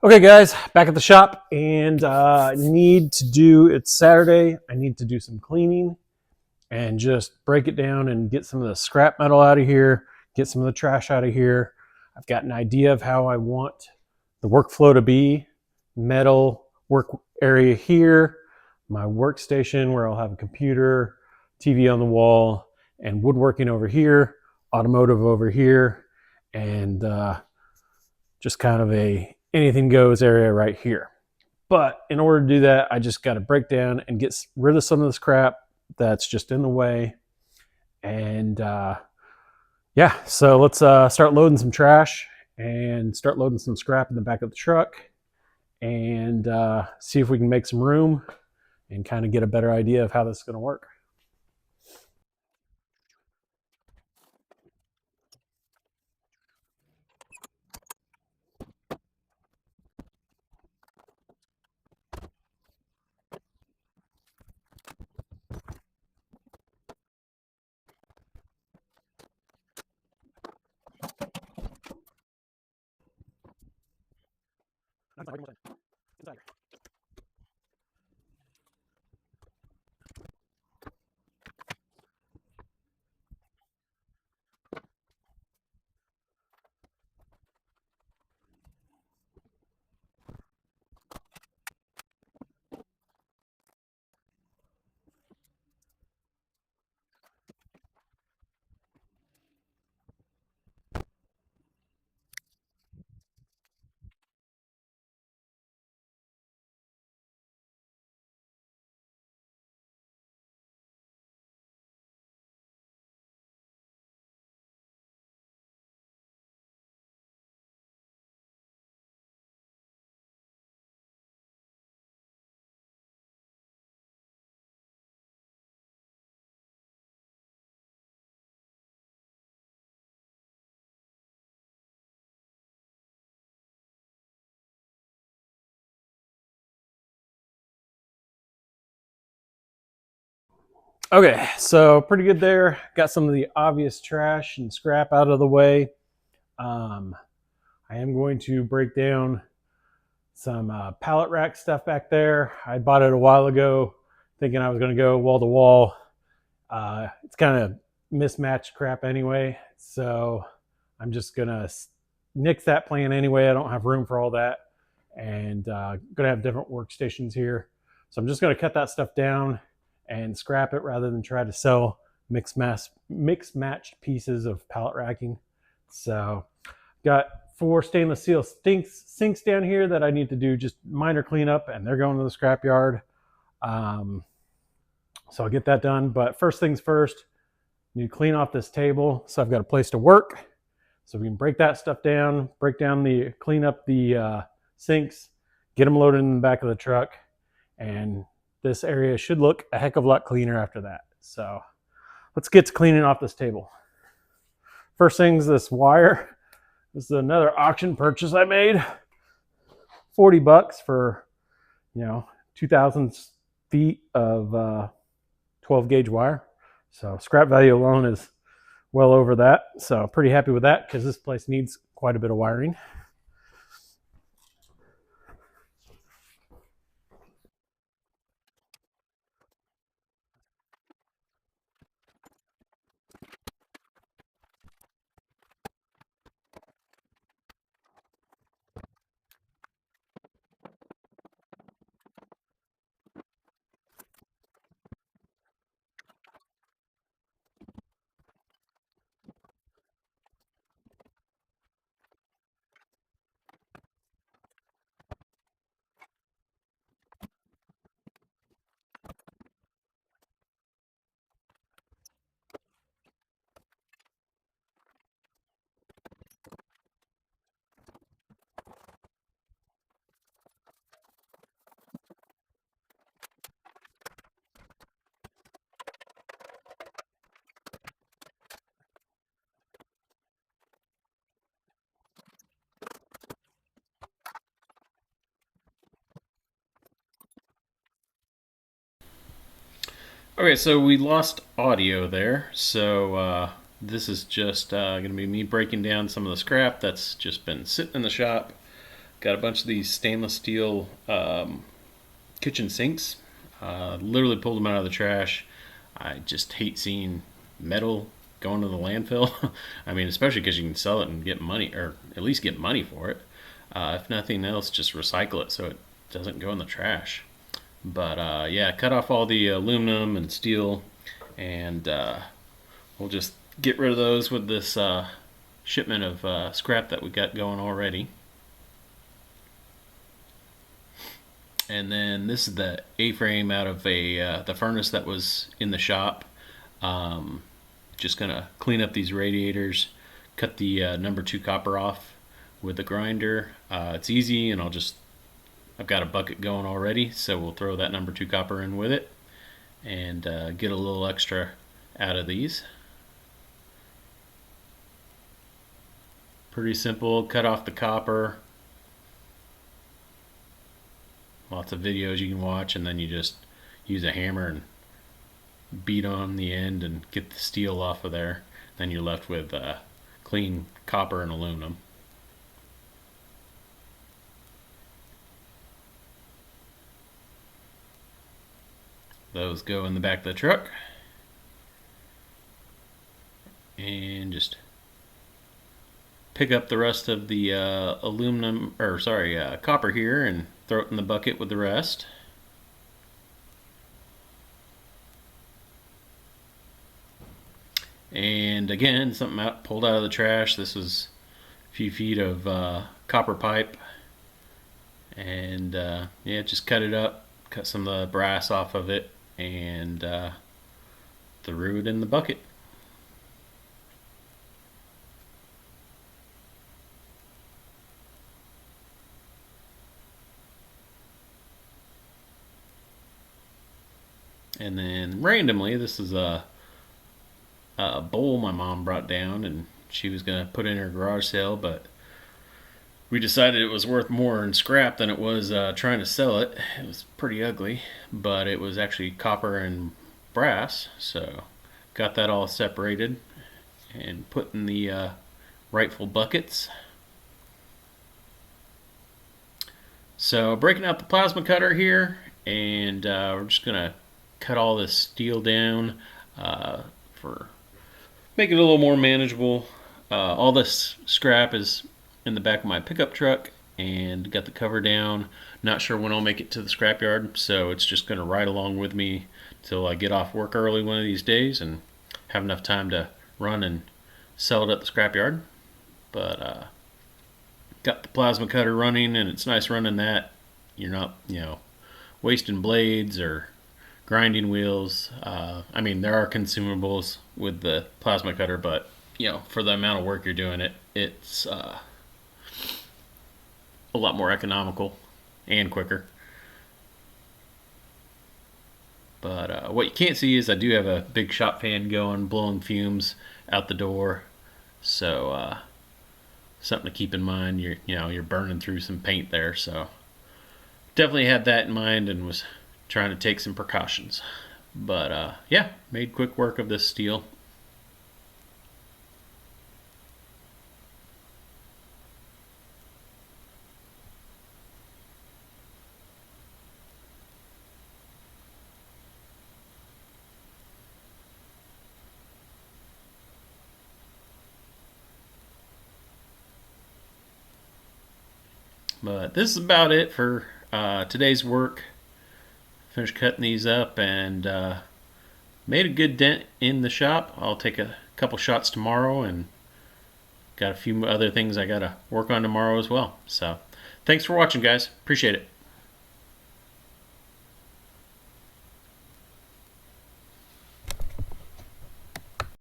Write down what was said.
Okay, guys, back at the shop, and it's Saturday. I need to do some cleaning and just break it down and get some of the scrap metal out of here, get some of the trash out of here. I've got an idea of how I want the workflow to be. Metal work area here, my workstation where I'll have a computer, TV on the wall, and woodworking over here, automotive over here, and just kind of a anything goes area right here. But in order to do that, I just got to break down and get rid of some of this crap that's just in the way. And yeah, so let's start loading some trash and start loading some scrap in the back of the truck and see if we can make some room and kind of get a better idea of how this is going to work. Okay, so pretty good there. Got some of the obvious trash and scrap out of the way. Um, I am going to break down some pallet rack stuff back there. I bought it a while ago thinking I was going to go wall to wall. It's kind of mismatched crap anyway, so I'm just going to nix that plan anyway. I don't have room for all that, and going to have different workstations here. So I'm just going to cut that stuff down and scrap it rather than try to sell mixed matched pieces of pallet racking. So got 4 stainless steel sinks down here that I need to do just minor cleanup, and they're going to the scrapyard. So I'll get that done. But first things first, I need to clean off this table so I've got a place to work. So we can break that stuff down, clean up the sinks, get them loaded in the back of the truck, and this area should look a heck of a lot cleaner after that. So let's get to cleaning off this table. First thing's this wire. This is another auction purchase I made. $40 for 2,000 feet of 12 gauge wire. So scrap value alone is well over that. So pretty happy with that because this place needs quite a bit of wiring. Okay, so we lost audio there. So this is just going to be me breaking down some of the scrap that's just been sitting in the shop. Got a bunch of these stainless steel kitchen sinks. Literally pulled them out of the trash. I just hate seeing metal going to the landfill. I mean, especially because you can sell it and get money, or at least get money for it. If nothing else, just recycle it so it doesn't go in the trash. But yeah, cut off all the aluminum and steel, and we'll just get rid of those with this shipment of scrap that we got going already. And then this is the A-frame out of the furnace that was in the shop. Just gonna clean up these radiators, cut the number 2 copper off with the grinder. It's easy, and I've got a bucket going already, so we'll throw that number 2 copper in with it and get a little extra out of these. Pretty simple. Cut off the copper. Lots of videos you can watch, and then you just use a hammer and beat on the end and get the steel off of there. Then you're left with clean copper and aluminum. Those go in the back of the truck, and just pick up the rest of the copper here and throw it in the bucket with the rest. And again, something pulled out of the trash. This was a few feet of copper pipe, and yeah, just cut it up, cut some of the brass off of it, and threw it in the bucket. And then randomly, this is a bowl my mom brought down, and she was going to put in her garage sale, but we decided it was worth more in scrap than it was trying to sell it. It was pretty ugly, but it was actually copper and brass, so got that all separated and put in the rightful buckets. So breaking out the plasma cutter here, and we're just going to cut all this steel down for make it a little more manageable. All this scrap is in the back of my pickup truck, and got the cover down. Not sure when I'll make it to the scrapyard, so it's just going to ride along with me till I get off work early one of these days and have enough time to run and sell it at the scrapyard. But got the plasma cutter running, and it's nice running that. You're not, wasting blades or grinding wheels. I mean, there are consumables with the plasma cutter, but for the amount of work you're doing, it's a lot more economical and quicker. But what you can't see is I do have a big shop fan going, blowing fumes out the door. So something to keep in mind. You're burning through some paint there. So definitely had that in mind and was trying to take some precautions. But yeah, made quick work of this steel. But this is about it for today's work. Finished cutting these up, and made a good dent in the shop. I'll take a couple shots tomorrow, and got a few other things I gotta work on tomorrow as well. So thanks for watching, guys. Appreciate it.